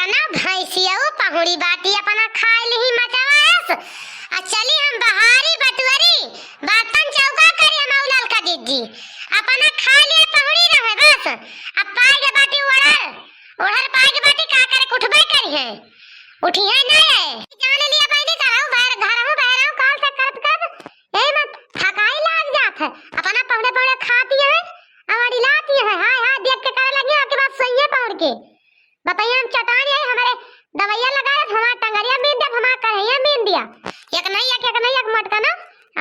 इतना भैंसिया पहुड़ी बाटी अपना खाए ली मचावास आ चली हम बहारी बटुअरी बर्तन चौका करी हम लाल का दीदी अपना खा लिए पहुड़ी रहे बस अब पाए के बाटी ओढ़ल पाए के बाटी का करे उठबे करी है उठी है ना जाने लिया पहले कराऊ बाहर घर हूं बाहर हूं कॉल से करत ए मत थकाई लाग जात है अपना पौड़े पौड़े खाती है अवाड़ी लाती है हाय हाय देख के करे लगी आपके बात सही है पौड़ के बताइए हम चटान है हमारे दवाइयां लगा रहे हमारा टंगरिया में दे हमारा कहिया में दिया एक नहीं एक मटका ना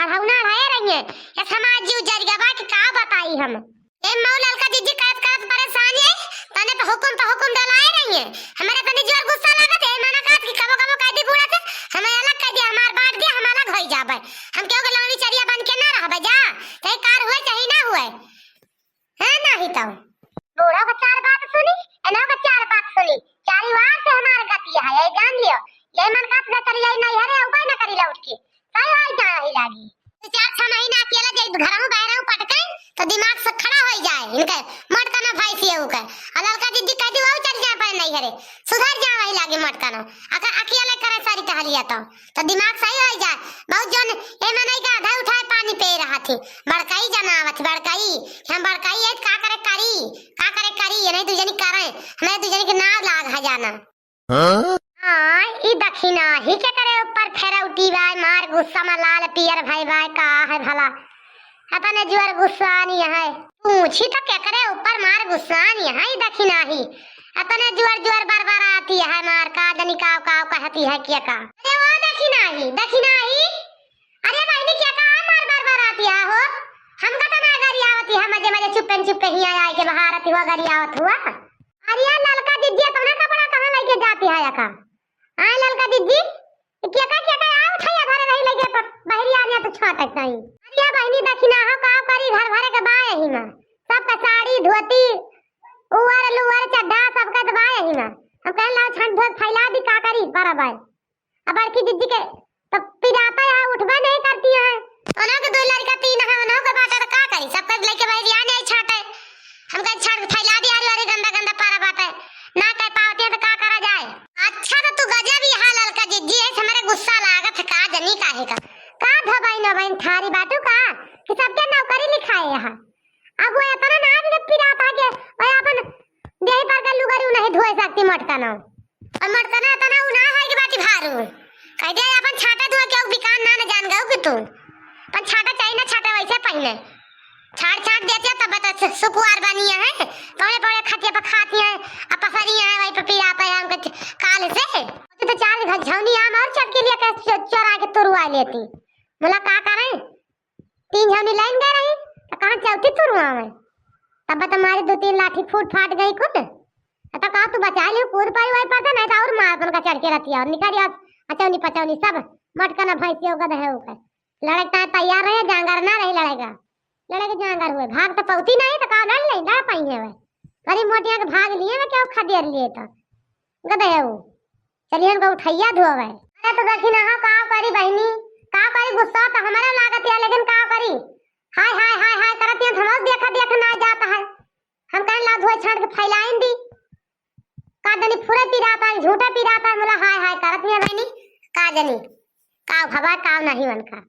अढ़ौना है रही है ये समाज जी जरिया की का बताई हम ए मौलाल का दीदी काट परेशान है तने पे हुकुम डलाए रही है हमारे तने जोर गुस्सा लागत है माना काट की कबो कबो काटी पूरा से हमें अलग कर दिया हमार बांट दिया हम अलग होई जाबे हम क्यों गलावनी चरिया बन के ना रहबे जा चाहे कार हुए चाहे ना हुए है नहीं तो बूढ़ा का चार बात सुनी एना का चार बात सुनी चारी बार से हमार गति है ये जान लियो ये मन का करी नहीं हरे उपाय ना करी उठ के काय आई जा ही लागी 4-6 महीना अकेला जे घर हूं बाहर हूं पटके तो दिमाग से खड़ा हो जाए इनके मटका ना भाई से हो के अललका दीदी कहती वो चल जाए पर नहीं हरे सुधर जा वही लागे मटका ना अकेले करे सारी टहलिया तो दिमाग सही हो जाए बहुत जन ए मनई का आधा उठाए पानी पे रहा थी बड़काई जनावत बड़काई हम बड़काई है का करे करी ये नहीं तुझे करे हमें तुझे के नाम लाग है जाना हां ई दक्षिणा ही के करे ऊपर फेरौटी भाई मार गुस्सा में लाल पियर भाई का है भला अपने जुआर गुस्सा नहीं है पूछी तो क्या करे ऊपर मार गुस्सा नहीं है दक्षिणा ही अपने जुआर बार आती है मार का दनी का कहती है क्या का अरे वो दक्षिणा ही अरे बहनी क्या का मार बार आती है हो हम का तना गाड़ी आवती है मजे चुप्पे ही आए के बाहर आती हुआ गाड़ी आवत हुआ अरे यार ललका दीदी तुमने कपड़ा कहां लेके जाती है का हां ललका दीदी क्या का आओ थैया घरे नहीं लेके बहरी आ गया तो छाटक नहीं अरे बहनी दक्षिणा हो का करी घर भरे के बाय ही में सब का साड़ी धोती उवर लुवर चड्ढा सब का दबाए ही में हम कह लाओ छंड धोक फैला दी का करी बराबर अब बड़की दीदी के तो पिराता है उठबा नहीं करती है ओना के दो लड़का तीन है ओना के बाटा का करी सब का लेके बहरी आ नहीं छाटे हम कह छाट फैला दी अरे गंदा पारा बात है ना कह पावती है तो का करा जाए अच्छा तो तू गजब ही हाल ललका दीदी है हमारे गुस्सा लागत का जनी काहे का धबाई न बहन थारी बाटू का कि सबके नौकरी लिखाए यहां अब वो इतना ना भी पिराता के भाई अपन देही पर का लुगारी नहीं धोए सकती मटका ना और मटका ना तना ना है कि बाटी भारू कह दे अपन छाटा धोए के बिकान ना जान गयो कि तू अपन छाटा चाहिए ना छाटा वैसे पहले छाट देते तब तो सुकुआर बनी है पड़े खाती पर खाती है अब पसरी है वही पे पिराता है हमके काल से तो 4 घझौनी आम और चट के लिए चोरा के तुरवा लेती बोला का करे 3 झौनी लाइन गए रही तो कहां चौथी तुरवा में तब तुम्हारी 2-3 लाठी फूट फाट गई खुद तो कहा तू बचा ले कूद पाई वही पता नहीं था और मार अपन का चढ़ के रहती है और निकाली अचौनी पचौनी सब मटका ना भैंसी होगा है ऊपर लड़का तैयार रहे जांगर ना रही लड़के जांगर हुए भाग तो पौती नहीं तो कहा लड़ नहीं लड़ पाई है वे बड़ी मोटिया के भाग लिए ना क्या खदेर लिए तो गदे है वो चलिए उनको उठैया धोवे अरे तो देखी ना का करी बहनी का करी गुस्सा तो हमारा लागत है लेकिन का करी हाय करती है हम देख ना जाता है हम कहीं ला धोए छाड़ के फैलाइन दी का जनी फुरे पिराता है झूठा पिराता है बोला हाय करती है बहनी का जनी का भवा का नहीं बनका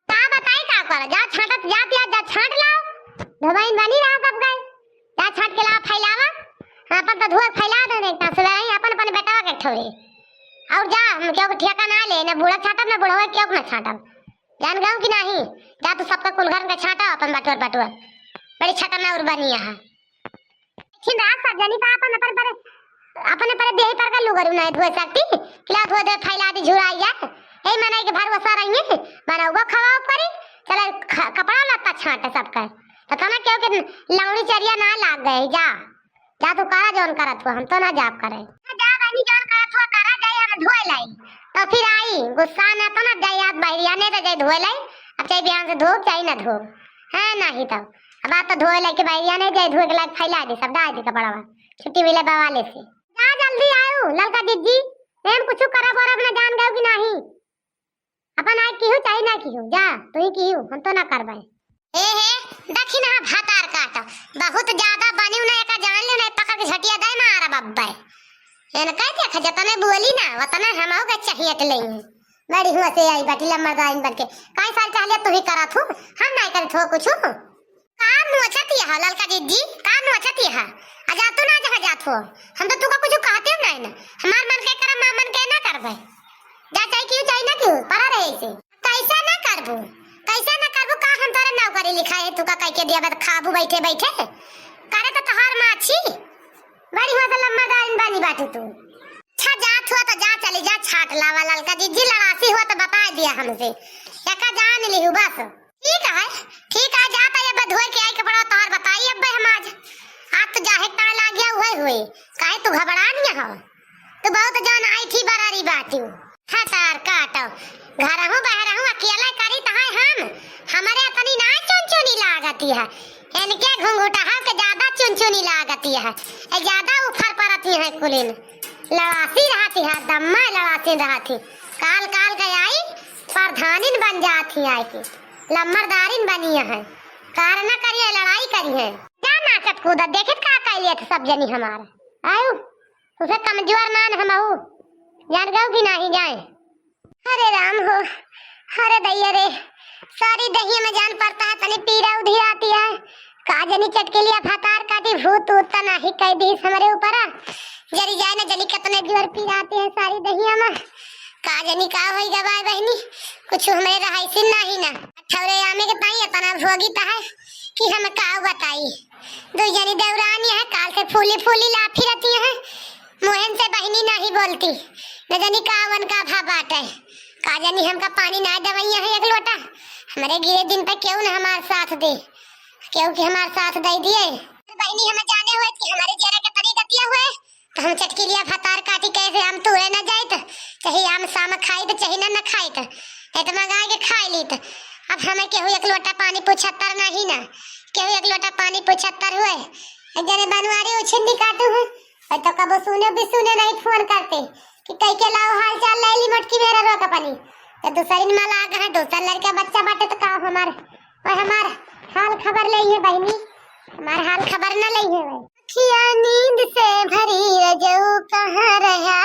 का बताई का कर जा छाटत जा छाट लाओ धोबाइन बनी रहा सब गए जा छाट के ला फैलावा अपन तो धोए फैला दे एक तरह से अपन बेटावा के ठोरे और जा हम क्यों ठेका ना ले ना बूढ़ा छाटब ना बूढ़ा क्यों ना छाटब जान गयो कि नहीं जा तू सबका कुलघर का छाटा अपन बटुआ बड़ी छटा ना और बनी है ठीक है सब जनी का अपने पर देही पर का लुगर नहीं धोए सकती किला धो दे फैला दी झुराई जा ए मने के भरोसा रही है बनाओ खवाओ करी चल कपड़ा लत्ता छाटे सबका तो तना क्यों कि लौड़ी चरिया ना लाग गए जा तू करा जोन करत हो हम तो ना जाप करे जा बनी जोन करत हो करा जाए हम धोए लाई तो फिर आई गुस्सा ना तो ना जाए याद बहरिया ने तो जाए धोए लाई अब चाहे बिहान से धो चाहे ना धो है नहीं तब अब आप तो धोए लाई के बहरिया ने जाए धोए के लाग फैला दे सब डाल दी कपड़ा छुट्टी मिले बवाले से जा जल्दी आयो ललका दीदी हम कुछ करब और अपना जान गयो कि नहीं अपन आए की हो चाहे ना की हो जा तू ही की हो हम तो ना करबे हे देखी ना भातार काट बहुत ज्यादा बनी ना एका जान ले ना पकड़ के झटिया दे मारा बब्बे एन कह देखा जतने बोली ना वतने हमहु के चाहिए के लई बड़ी हुआ से आई बाटी लम्बरदाइन बन के काई साल चाहले तू ही करत हो हम नहीं करत हो कुछ काम नोचती है ललका दीदी काम नोचती है आजा तू ना जहां जात हो हम तो तुका कुछ कहते नहीं ना हमार मन के कर मन के ना करबे जा चाहिए ना क्यों परा रहे से कैसा ना करबू का हम तोरे नौकरी लिखा है तुका कह के दिया खाबू बैठे बैठे करे तो तहार माछी बड़ी हुआ लम्बरदाइन बनी बाटी तू अच्छा जात हुआ तो जा चली जा छाट लावा ललका दीदी लड़ासी हुआ तो बता दिया हमसे एका जान ली बस ठीक है जाता ये बधोई के आई के बड़ा तोहर बताई अब हम आज तो जाहे ता लाग गया हुए काहे तू घबरा नहीं हो तू बहुत जान आई थी बरारी बात हतार काटो घर हूं बाहर हूं अकेला करी तहां हम हमारे अपनी ना चुनचुनी लागती है इनके घुंघूटा हा के ज्यादा चुनचुनी लागती है ज्यादा ऊपर परती है कुलीन लड़ासी रहती है दम्मा लड़ासी रहती काल काल के आई प्रधानिन बन जाती आई की लम्बरदारिन बनी है कार न करिए लड़ाई करिए क्या नाचत कूदत देखत का कैलिए थे सब जनी हमारा आयु उसे कमजोर मान हमहू जान गौ कि नहीं जाए अरे राम हो अरे दैया रे सारी दही में जान पड़ता है तनी पीरा उधी आती है काजनी चटके लिया फतार काटी भूत उतना नहीं कह दी हमारे ऊपर जरी जाए ना जली कितने जोर पी आते हैं सारी दहिया में काजनी का होई गवाय बहनी कुछ हमें रहाई सिन नहीं ना ठौरे आमे के ताई इतना भोगी ता है कि हम का बताई दो जनी देवरानी है काल से फूली लाफी रहती है मोहन से बहनी नहीं बोलती न जानी कावन का भा बाटे का जानी हमका पानी ना दवाइयां है एक लोटा हमारे गिरे दिन पे क्यों न हमारे साथ दे क्यों कि हमारे साथ दे दिए बहनी हमें जाने हुए कि हमारे जेरा के तरी गतिया हुए तो हम चटकी लिया फतार काटी कैसे हम तोड़े न जाए तो चाहे हम शाम खाई तो चाहे न खाई तो तो मंगा के खा ली तो अब हमें केहू एक लोटा पानी 75 नहीं ना केहू एक लोटा पानी 75 हुए जने बनवारी उछिंदी काटू है तो कबो सुने भी सुने नहीं फोन करते कि कई के लाओ हाल चाल ले ली मटकी मेरा रोका पानी तो दूसरी में लाग है दूसरा लड़का बच्चा बाटे तो का हमार हाल खबर ले है बहनी हमार हाल खबर न ले है अखिया नींद से भरी रजऊ कहाँ रहा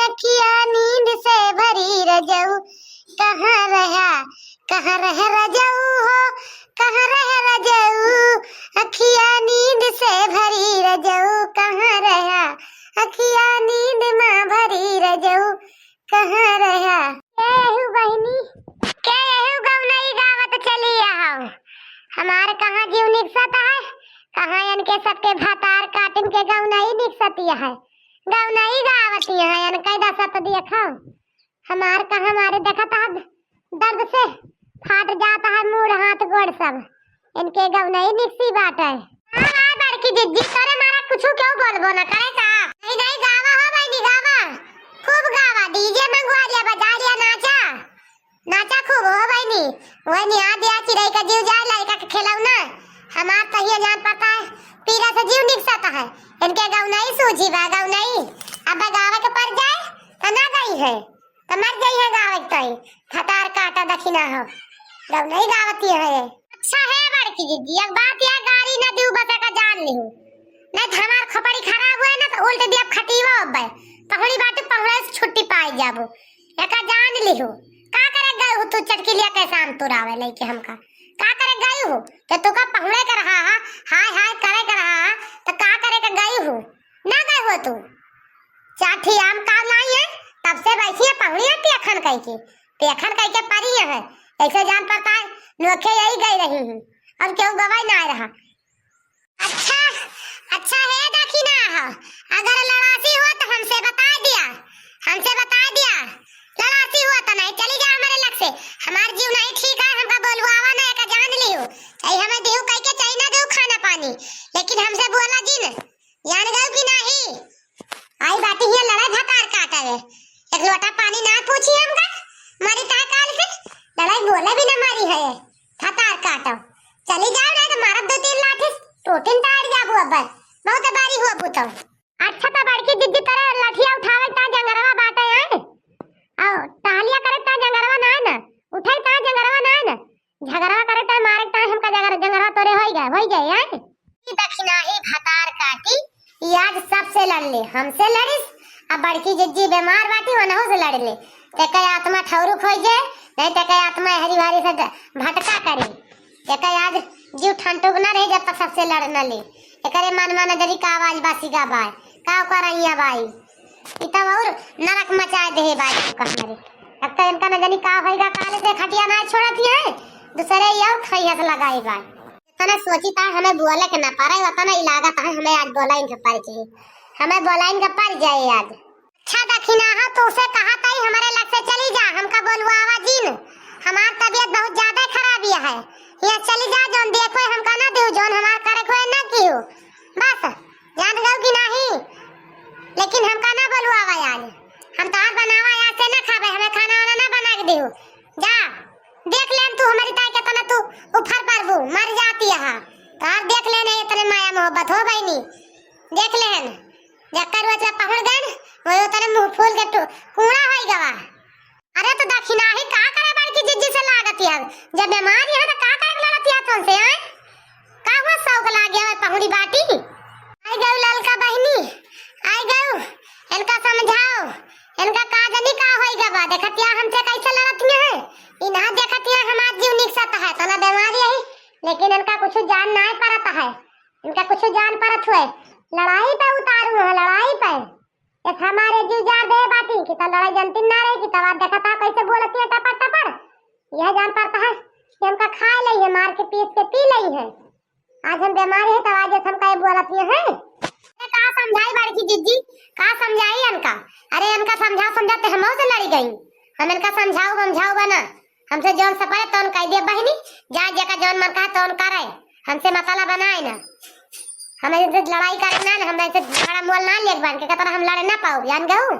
अखिया नींद से भरी रजऊ कहाँ रह रजऊ हो कहाँ रह रजऊ अखिया नींद से भरी रजऊ कहाँ रहा अखिया नींद में भरी रजऊ कहाँ रहा केहू बहनी केहू गौ नहीं गावत चली आओ हमारे कहाँ जीव निकसत है कहाँ इनके सबके भातार काटिन के गौ नहीं निकसती है गौ नहीं गावती है इन कैदा सत देखा हमार कहाँ हमारे देखा था दर्द से फाट जाता है मुंह हाथ गोड़ सब इनके गौ नहीं निकसी बात है हां बड़की जिद्दी करे मारा कुछ क्यों बोलबो ना करे का नहीं गावा हो भाई गावा खूब गावा डीजे मंगवा लिया बजा लिया नाचा खूब हो भाई नी वही आ दिया चिड़ै का जीव जाए लड़का के खिलाऊ ना हमार तो ये जान पता है पीरा से जीव निकसता है इनके गौ नहीं सूझी बा गौ नहीं अब गावा के पर जाए तो ना गई है तो मर गई है गावे तो खतार काटा दखिना हो गौ नहीं गावती है अच्छा है बड़की दीदी एक बात या गाड़ी ना दू बता का जान ली नहीं तो हमार खपड़ी खराब हुए ना तो उल्टे दिया खटीवा अब्बे पहली बात पहले से छुट्टी पाई जाबो एका जान ली हो का करे गई हो तू चटकी लिया कैसे हम तुरावे लेके हमका का करे गई हो तो तू का पहले कर रहा हाय करे कर रहा तो का करे का गई हो ना गई हो तू चाठी आम का नहीं है तब से बैठी है पहली पेखन कह के परी है ऐसे जान पता है नोखे यही गई रही हूँ अब क्यों गवाई ना रहा अच्छा है देखी ना हो अगर लड़ासी हुआ तो हमसे बता दिया लड़ासी हुआ तो नहीं चली जा हमारे लग से हमार जीव नहीं ठीक है हमका बोलवावा ना का जान लियो चाहे हमें देहु कह के चाहे ना देहु खाना पानी लेकिन हमसे बोला जिन जान गयो कि नहीं आई बाटी ये लड़ाई भकार काटा है एक लोटा पानी ना पूछी हमका मरी ता काल से लड़ाई बोले भी ना मारी है भकार काटो चली जाओ ना तो मारब 2-3 लाठी टोटिन ताड़ जाबू अब बहुत बारी हुआ पुतो अच्छा तो बड़की दीदी तरह लाठिया उठावे ता जंगरवा बाटे है आओ तालिया करे ता जंगरवा ना उठाई ता जंगरवा ना झगड़वा करे ता मारे ता हमका जंगरवा तोरे होई जाए है दक्षिणा ही भकार काटी आज सबसे लड़ ले हमसे लड़िस अब बड़की जिज्जी बीमार बाटी वनहु से लड़ ले तेके आत्मा ठौरू खोज जाए नहीं तेके आत्मा हरी भारी से भटका करे तेके आज जीव ठंटुक न रहे जब तक सबसे लड़ न ले एकरे मन मन जरी का आवाज बासी का बाय का करैया बाई इता और नरक मचा दे बाई को हमारे अब तो इनका न जानी का होएगा काले से खटिया ना छोड़ती है दूसरे यो खैहत लगाई बाई तने सोची ता हमें बोले के ना पारे वतना इलाका ता हमें आज बोलाइन के पार चाहिए हमें बोलाइन के पार जाए आज अच्छा दखिना हा तो उसे कहा ताई हमारे लग से चली जा हमका बोलवा आवाजीन हमार तबीयत बहुत ज्यादा खराब है यहाँ चली जा जोन देखो हमका ना दियो जोन हमार करे को ना कियो बस जान गयो कि नहीं लेकिन हमका ना बोलवा आज हम तो आज बनावा आज से ना खाबे हमें खाना वाला ना बना के दियो जा देख लेन तू हमारी ताई के तना तू उफर परबू मर जाती है तार देख लेने इतने माया मोहब्बत हो गई नी देख लेन जक्कर वचला पहुंच गए वो तने मुंह फूल के कूड़ा होई गवा अरे तो दखिना ही का करे बड़की जिज्जी से लागत है जब बीमारी है तो का करे लड़ती है तुमसे हैं का हुआ शौक लागे है पहुड़ी बाटी आई गयो ललका बहनी आई गयो इनका समझाओ इनका का जनी का होई गवा देखतिया हमसे कैसे लड़ती है इना देखतिया हमार जीव निकसत है तना बीमारी है लेकिन इनका कुछ जान नहीं पड़ता है इनका कुछ जान पड़त हुए लड़ाई पे उतारू है लड़ाई पे एक हमारे जीव जार दे बाटी कि ता लड़ाई जनती ना रही कि तब देखता कैसे बोलती है टपर टपर यह जान पड़ता है कि हमका खा लई है मार के पीस के पी लई है आज हम बीमार है तब आज हमका ये बोलती है का समझाई बड़की जिज्जी का समझाई इनका अरे इनका समझाते हम से लड़ी गई हम इनका समझाओ बना हमसे जौन सपाए तौन कह दे बहनी जा जका जौन मन कहा तौन करे हमसे मसाला बनाए ना हमें इनसे लड़ाई करना ना हम ऐसे बड़ा मोल ना लेक बन के कहता हम लड़े ना पाओ जान गयो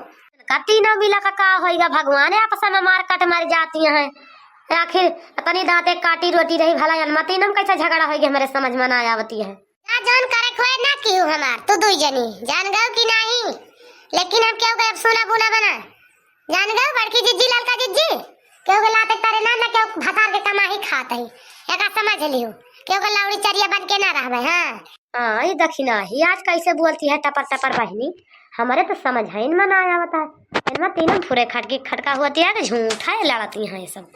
कती न मिला का होएगा भगवान आपस में मार काट मार जाती हैं आखिर तनी दांते काटी रोटी रही भला अनुमति नम कैसे झगड़ा होएगी हमारे समझ में ना आवती है ना जौन करे खोए ना क्यों हमार तो दुई जनी जान गयो कि नहीं लेकिन हम क्यों गए सोना बुना बना जान गयो बड़की जिज्जी ललका जिज्जी क्यों गलाते करे ना क्यों भतार के कमाई खात है एका समझ लियो क्यों गला लाउड़ी चरिया बन के ना रहबे हां ये दखिना ही आज कैसे बोलती है टपर टपर बहनी हमारे तो समझ है इन में ना आवता है इनमें तीनों फुरे खटका होती है कि झूठा है लड़ती हैं ये सब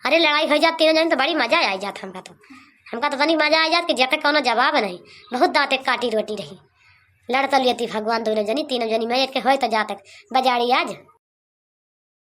अरे लड़ाई हो जाती है तो बड़ी मजा आ जाता हमका तो तनी मजा आ जात कि जब कोनो जवाब नहीं बहुत दांते काटी रोटी रही लड़ तो लेती भगवान दोनों जनी तीनों जनी मैं के होय तो जातक बजाड़ी आज